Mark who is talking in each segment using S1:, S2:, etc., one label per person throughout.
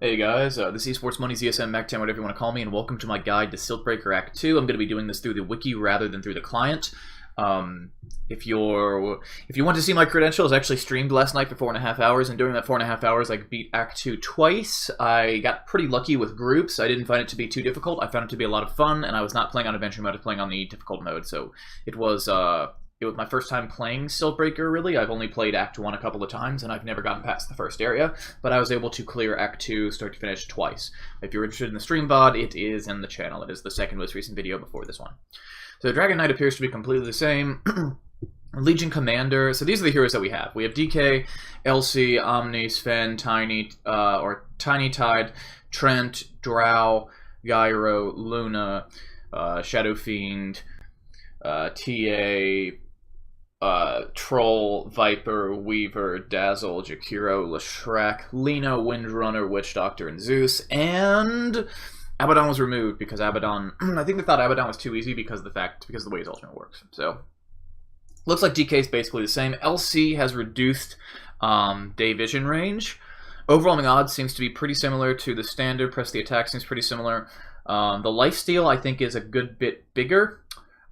S1: Hey guys, this is Esports Money, ZSM, Mac10, whatever you want to call me, and welcome to my guide to Siltbreaker Act 2. I'm going to be doing this through the wiki rather than through the client. If you want to see my credentials, I actually streamed last night for 4.5 hours, and during that 4.5 hours I beat Act 2 twice. I got pretty lucky with groups. I didn't find it to be too difficult. I found it to be a lot of fun, and I was not playing on adventure mode, I was playing on the difficult mode, so it was my first time playing Siltbreaker, really. I've only played Act 1 a couple of times, and I've never gotten past the first area, but I was able to clear Act 2 start to finish twice. If you're interested in the stream VOD, it is in the channel. It is the second most recent video before this one. So Dragon Knight appears to be completely the same. Legion Commander, so these are the heroes that we have. We have DK, LC, Omni, Sven, Tiny, Tiny Tide, Treant, Drow, Gyro, Luna, Shadow Fiend, TA, Troll, Viper, Weaver, Dazzle, Jakiro, Lashrak, Lina, Windrunner, Witch Doctor, and Zeus, and Abaddon was removed because Abaddon, I think they thought Abaddon was too easy because of the way his ultimate works. So, looks like DK is basically the same. LC has reduced day vision range. Overwhelming odds seems to be pretty similar to the standard. Press the attack seems pretty similar. The lifesteal, I think, is a good bit bigger.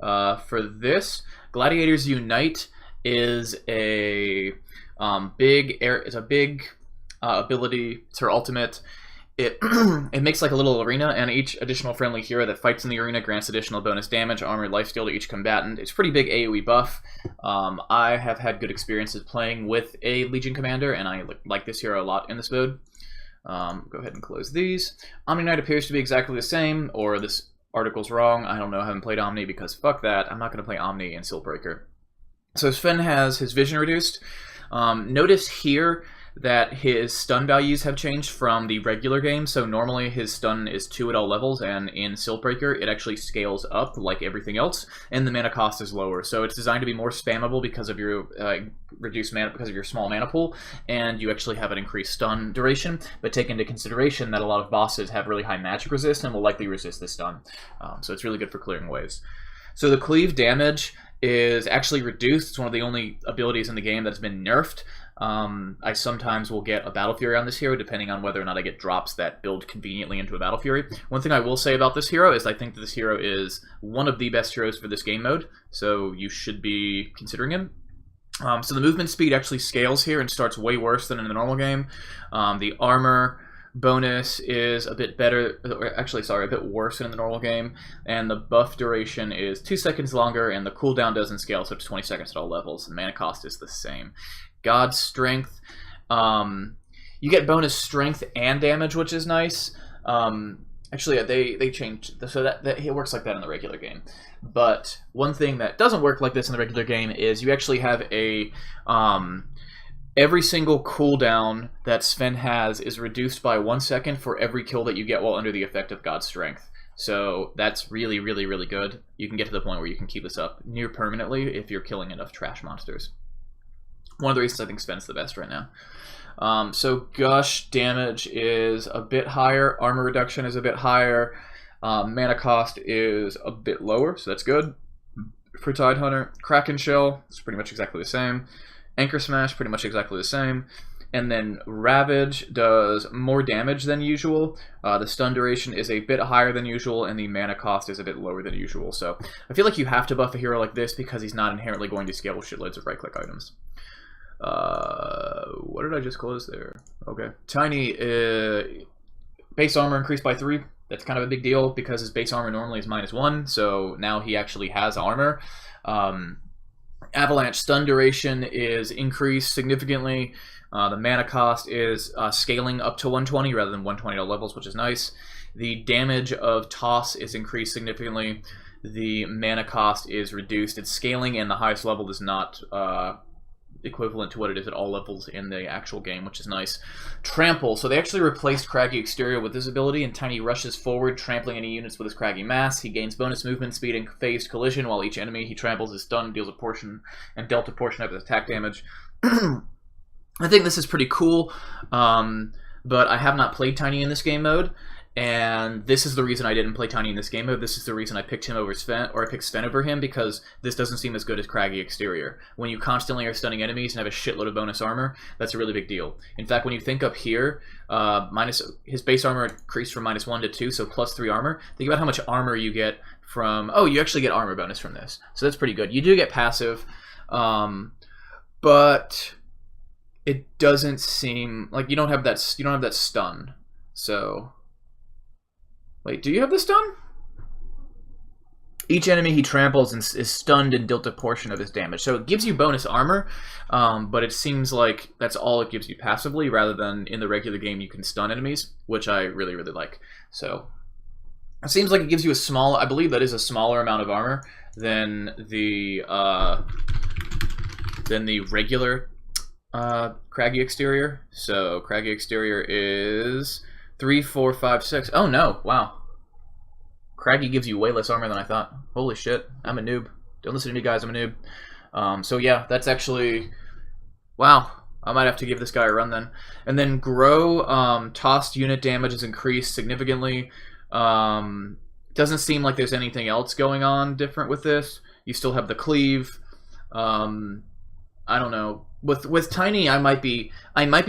S1: For this, Gladiators Unite is a big ability. It's her ultimate. It it makes like a little arena, and each additional friendly hero that fights in the arena grants additional bonus damage, armor, lifesteal to each combatant. It's pretty big AoE buff. I have had good experiences playing with a Legion Commander, and I like this hero a lot in this mode. Go ahead and close these. Omni Knight appears to be exactly the same, or this article's wrong. I don't know. I haven't played Omni because fuck that. I'm not going to play Omni in Siltbreaker. So Sven has his vision reduced. Notice here that his stun values have changed from the regular game. So normally his stun is 2 at all levels, and in Siltbreaker it actually scales up like everything else, and the mana cost is lower. So it's designed to be more spammable because of your reduced mana, because of your small mana pool, and you actually have an increased stun duration. But take into consideration that a lot of bosses have really high magic resist and will likely resist this stun. So it's really good for clearing waves. So the cleave damage is actually reduced. It's one of the only abilities in the game that's been nerfed. I sometimes will get a Battle Fury on this hero, depending on whether or not I get drops that build conveniently into a Battle Fury. One thing I will say about this hero is I think that this hero is one of the best heroes for this game mode, so you should be considering him. So the movement speed actually scales here and starts way worse than in the normal game. The armor bonus is a bit better, actually, sorry, a bit worse than in the normal game, and the buff duration is 2 seconds longer, and the cooldown doesn't scale, so it's 20 seconds at all levels, and mana cost is the same. God Strength, you get bonus strength and damage, which is nice. Actually, they changed, so that it works like that in the regular game. But one thing that doesn't work like this in the regular game is you actually have a every single cooldown that Sven has is reduced by 1 second for every kill that you get while under the effect of God's Strength. So that's really, really, really good. You can get to the point where you can keep this up near permanently if you're killing enough trash monsters. One of the reasons I think Sven's the best right now. So Gush damage is a bit higher, armor reduction is a bit higher, mana cost is a bit lower, so that's good. For Tidehunter, Kraken Shell, it's pretty much exactly the same. Anchor Smash, pretty much exactly the same. And then Ravage does more damage than usual. The stun duration is a bit higher than usual, and the mana cost is a bit lower than usual. So I feel like you have to buff a hero like this because he's not inherently going to scale with shitloads of right-click items. What did I just close there? Okay. Tiny, base armor increased by 3. That's kind of a big deal because his base armor normally is -1, so now he actually has armor. Avalanche stun duration is increased significantly. The mana cost is scaling up to 120 rather than 120 at levels, which is nice. The damage of Toss is increased significantly. The mana cost is reduced. It's scaling, and the highest level is not equivalent to what it is at all levels in the actual game, which is nice. Trample. So they actually replaced Craggy Exterior with this ability, and Tiny rushes forward, trampling any units with his Craggy Mass. He gains bonus movement speed and phased collision, while each enemy he tramples is stunned, deals a portion and dealt a portion of his attack damage. I think this is pretty cool, but I have not played Tiny in this game mode, And this is the reason I didn't play Tiny in this game mode. This is the reason I picked him over Sven, or I picked Sven over him, because this doesn't seem as good as Craggy Exterior. When you constantly are stunning enemies and have a shitload of bonus armor, that's a really big deal. In fact, when you think up here, his base armor increased from -1 to 2, so +3 armor. Think about how much armor you get from... Oh, you actually get armor bonus from this, so that's pretty good. You do get passive, but it doesn't seem like you don't have that stun. So... Wait, do you have the stun? Each enemy he tramples is stunned and dealt a portion of his damage. So it gives you bonus armor, but it seems like that's all it gives you passively, rather than in the regular game you can stun enemies, which I really, really like. So it seems like it gives you a small, I believe that is a smaller amount of armor than the regular Craggy Exterior. So Craggy Exterior is 3, 4, 5, 6. Oh no! Wow. Craggy gives you way less armor than I thought. Holy shit! I'm a noob. Don't listen to me, guys. I'm a noob. So yeah, that's actually... Wow. I might have to give this guy a run then. And then Grow, tossed unit damage is increased significantly. Doesn't seem like there's anything else going on different with this. You still have the cleave. I don't know. With Tiny, I might be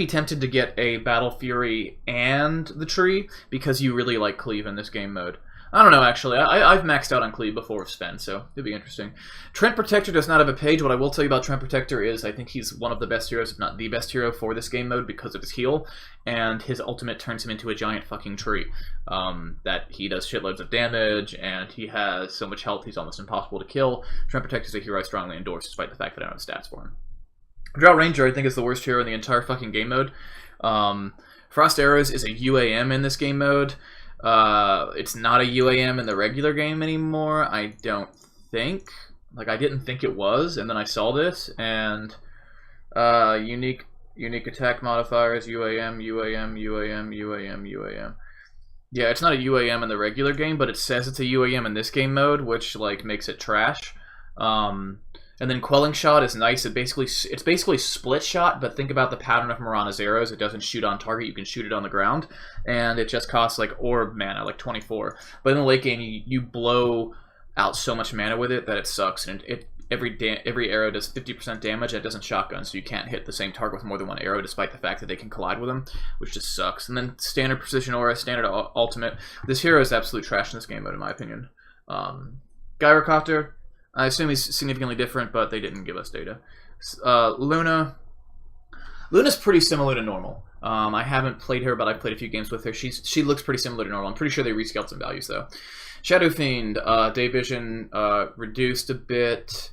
S1: tempted to get a Battle Fury and the Tree, because you really like Cleave in this game mode. I don't know, actually. I've maxed out on Cleave before with Sven, so it'd be interesting. Treant Protector does not have a page. What I will tell you about Treant Protector is I think he's one of the best heroes, if not the best hero for this game mode, because of his heal, and his ultimate turns him into a giant fucking tree. That he does shitloads of damage, and he has so much health he's almost impossible to kill. Treant Protector is a hero I strongly endorse, despite the fact that I don't have stats for him. Drow Ranger, I think, is the worst hero in the entire fucking game mode. Frost Arrows is a UAM in this game mode. It's not a UAM in the regular game anymore, I don't think. Like, I didn't think it was, and then I saw this, and unique attack modifiers, UAM, UAM, UAM, UAM, UAM. Yeah, it's not a UAM in the regular game, but it says it's a UAM in this game mode, which, like, makes it trash. And then Quelling Shot is nice. It's basically split shot, but think about the pattern of Mirana's arrows. It doesn't shoot on target. You can shoot it on the ground, and it just costs like orb mana, like 24. But in the late game, you blow out so much mana with it that it sucks. And every arrow does 50% damage. It doesn't shotgun, so you can't hit the same target with more than one arrow, despite the fact that they can collide with them, which just sucks. And then standard precision aura, standard ultimate. This hero is absolute trash in this game mode, in my opinion. Gyrocopter. I assume he's significantly different, but they didn't give us data. Luna's pretty similar to normal. I haven't played her, but I've played a few games with her. She looks pretty similar to normal. I'm pretty sure they rescaled some values, though. Shadow Fiend, day vision reduced a bit.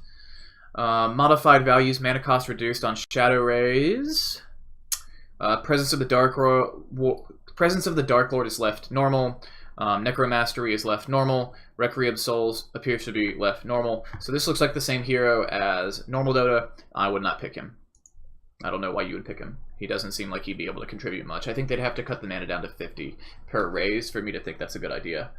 S1: Modified values, mana cost reduced on Shadow Rays. Presence of the Dark Lord is left normal. Necromastery is left normal. Requiem Souls appears to be left normal. So this looks like the same hero as normal Dota. I would not pick him. I don't know why you would pick him. He doesn't seem like he'd be able to contribute much. I think they'd have to cut the mana down to 50 per raise for me to think that's a good idea.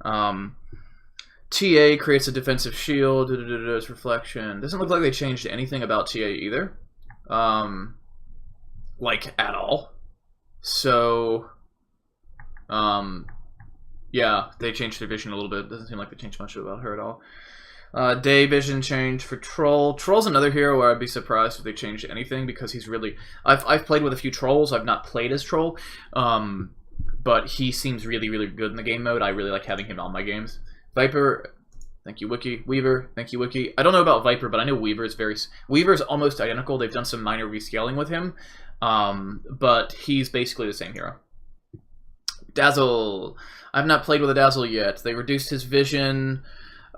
S1: TA creates a defensive shield. Reflection. Doesn't look like they changed anything about TA either. Like, at all. So... yeah, they changed their vision a little bit. Doesn't seem like they changed much about her at all. Day vision change for Troll. Troll's another hero where I'd be surprised if they changed anything, because he's really... I've played with a few Trolls. I've not played as Troll. But he seems really, really good in the game mode. I really like having him on my games. Viper, thank you, Wiki. Weaver, thank you, Wiki. I don't know about Viper, but I know Weaver's almost identical. They've done some minor rescaling with him. But he's basically the same hero. Dazzle. I've not played with a Dazzle yet. They reduced his vision.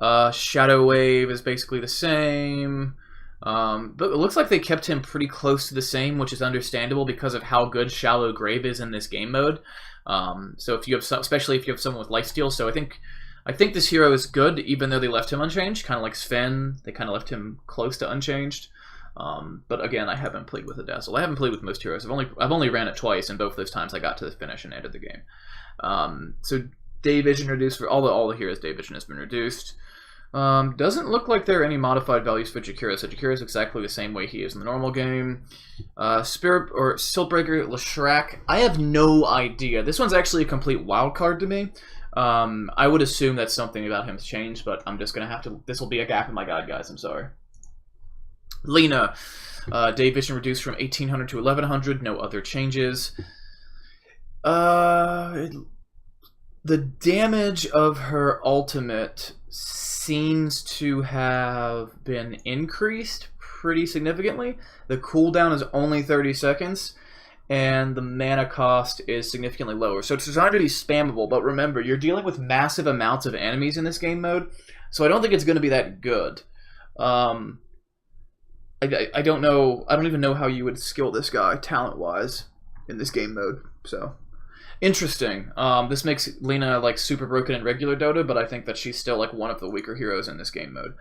S1: Shadow Wave is basically the same. But it looks like they kept him pretty close to the same, which is understandable because of how good Shallow Grave is in this game mode. So if you have, especially if you have someone with lifesteal, so I think this hero is good, even though they left him unchanged. Kind of like Sven, they kind of left him close to unchanged. But again, I haven't played with a Dazzle. I haven't played with most heroes. I've only ran it twice, and both those times I got to the finish and ended the game. So day vision reduced for all the heroes. Day vision has been reduced. Doesn't look like there are any modified values for Jakira, so Jakira is exactly the same way he is in the normal game. Spirit or Siltbreaker, Leshrac. I have no idea. This one's actually a complete wild card to me. I would assume that something about him's changed, but I'm just gonna have to. This will be a gap in my guide, guys. I'm sorry. Lina, day vision reduced from 1800 to 1100. No other changes. The damage of her ultimate seems to have been increased pretty significantly. The cooldown is only 30 seconds, and the mana cost is significantly lower. So it's designed to be spammable, but remember, you're dealing with massive amounts of enemies in this game mode, so I don't think it's going to be that good. I don't know. I don't even know how you would skill this guy talent-wise in this game mode, so... Interesting. This makes Lina like super broken in regular Dota, but I think that she's still like one of the weaker heroes in this game mode.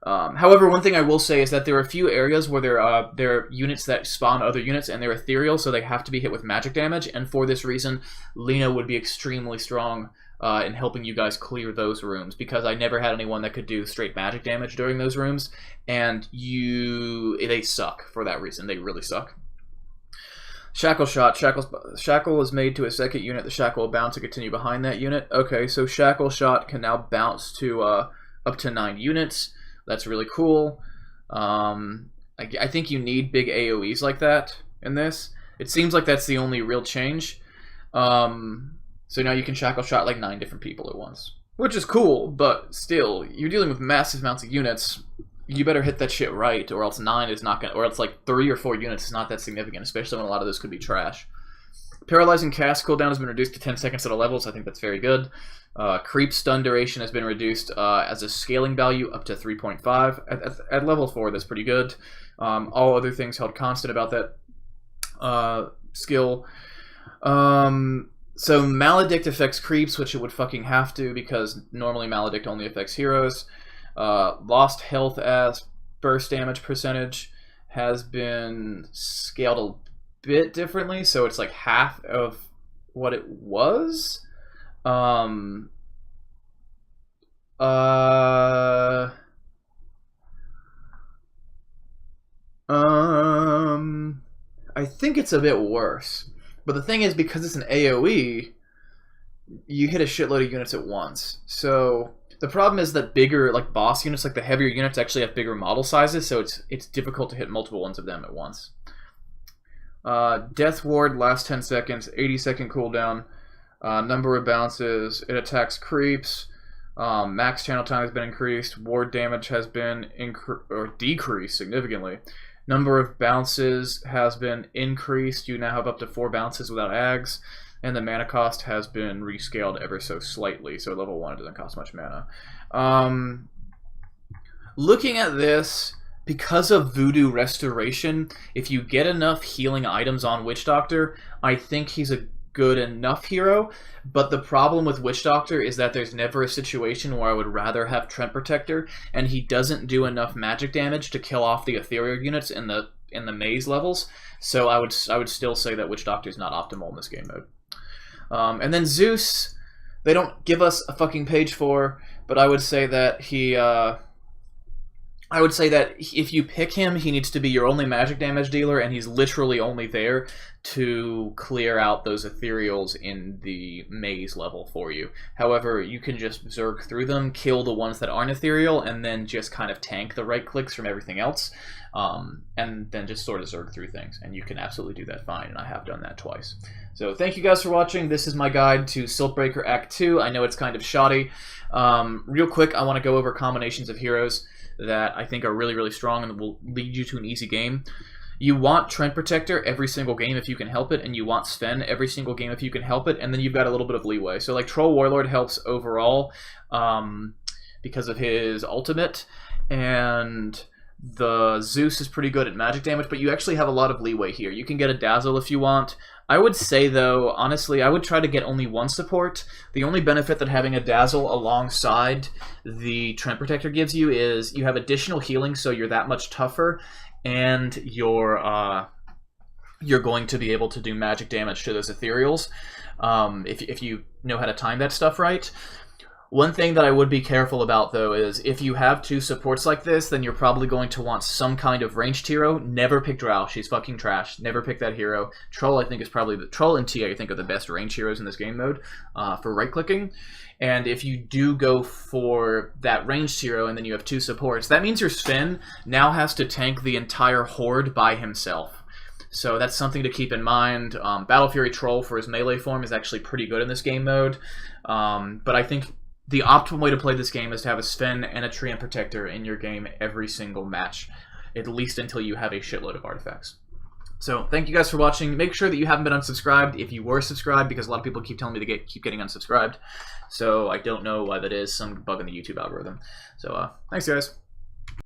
S1: However, one thing I will say is that there are a few areas where there are units that spawn other units and they're ethereal, so they have to be hit with magic damage, and for this reason, Lina would be extremely strong in helping you guys clear those rooms, because I never had anyone that could do straight magic damage during those rooms, and they suck for that reason. They really suck. Shackle Shot. Shackle is made to a second unit. The Shackle will bounce to continue behind that unit. Okay, so Shackle Shot can now bounce to up to 9 units. That's really cool. I think you need big AoEs like that in this. It seems like that's the only real change. So now you can Shackle Shot like 9 different people at once, which is cool, but still, you're dealing with massive amounts of units. You better hit that shit right, or else 9 is not gonna, or else like 3 or 4 units is not that significant, especially when a lot of this could be trash. Paralyzing cast cooldown has been reduced to 10 seconds at a level, so I think that's very good. Creep stun duration has been reduced as a scaling value up to 3.5. At level 4, that's pretty good. All other things held constant about that skill. So Maledict affects creeps, which it would fucking have to, because normally Maledict only affects heroes. Lost health as burst damage percentage has been scaled a bit differently, so it's like half of what it was. I think it's a bit worse. But the thing is, because it's an AoE, you hit a shitload of units at once. So the problem is that bigger, like boss units, like the heavier units, actually have bigger model sizes, so it's difficult to hit multiple ones of them at once. Death Ward lasts 10 seconds, 80-second cooldown. Number of bounces, it attacks creeps. Max channel time has been increased. Ward damage has been decreased significantly. Number of bounces has been increased. You now have up to 4 bounces without ags. And the mana cost has been rescaled ever so slightly. So level 1, it doesn't cost much mana. Looking at this, because of Voodoo Restoration, if you get enough healing items on Witch Doctor, I think he's a good enough hero. But the problem with Witch Doctor is that there's never a situation where I would rather have Treant Protector, and he doesn't do enough magic damage to kill off the ethereal units in the maze levels. So I would still say that Witch Doctor is not optimal in this game mode. And then Zeus, they don't give us a fucking page for, but I would say that if you pick him, he needs to be your only magic damage dealer, and he's literally only there to clear out those ethereals in the maze level for you. However, you can just zerg through them, kill the ones that aren't ethereal, and then just kind of tank the right clicks from everything else, and then just sort of zerg through things, and you can absolutely do that fine, and I have done that twice. So thank you guys for watching. This is my guide to Siltbreaker Act 2. I know it's kind of shoddy. Real quick, I want to go over combinations of heroes that I think are really, really strong and will lead you to an easy game. You want Treant Protector every single game if you can help it, and you want Sven every single game if you can help it, and then you've got a little bit of leeway. So like Troll Warlord helps overall because of his ultimate, and the Zeus is pretty good at magic damage, but you actually have a lot of leeway here. You can get a Dazzle if you want. I would say, though, honestly, I would try to get only one support. The only benefit that having a Dazzle alongside the Treant Protector gives you is you have additional healing, so you're that much tougher, and you're going to be able to do magic damage to those ethereals if you know how to time that stuff right. One thing that I would be careful about, though, is if you have two supports like this, then you're probably going to want some kind of ranged hero. Never pick Drow. She's fucking trash. Never pick that hero. Troll, I think, is probably... Troll and TA, I think, are the best ranged heroes in this game mode for right-clicking. And if you do go for that ranged hero and then you have two supports, that means your Sven now has to tank the entire horde by himself. So that's something to keep in mind. Battle Fury Troll for his melee form is actually pretty good in this game mode. But I think the optimal way to play this game is to have a Sven and a Treant Protector in your game every single match, at least until you have a shitload of artifacts. So thank you guys for watching. Make sure that you haven't been unsubscribed if you were subscribed, because a lot of people keep telling me to keep getting unsubscribed. So I don't know why that is. Some bug in the YouTube algorithm. So thanks, guys.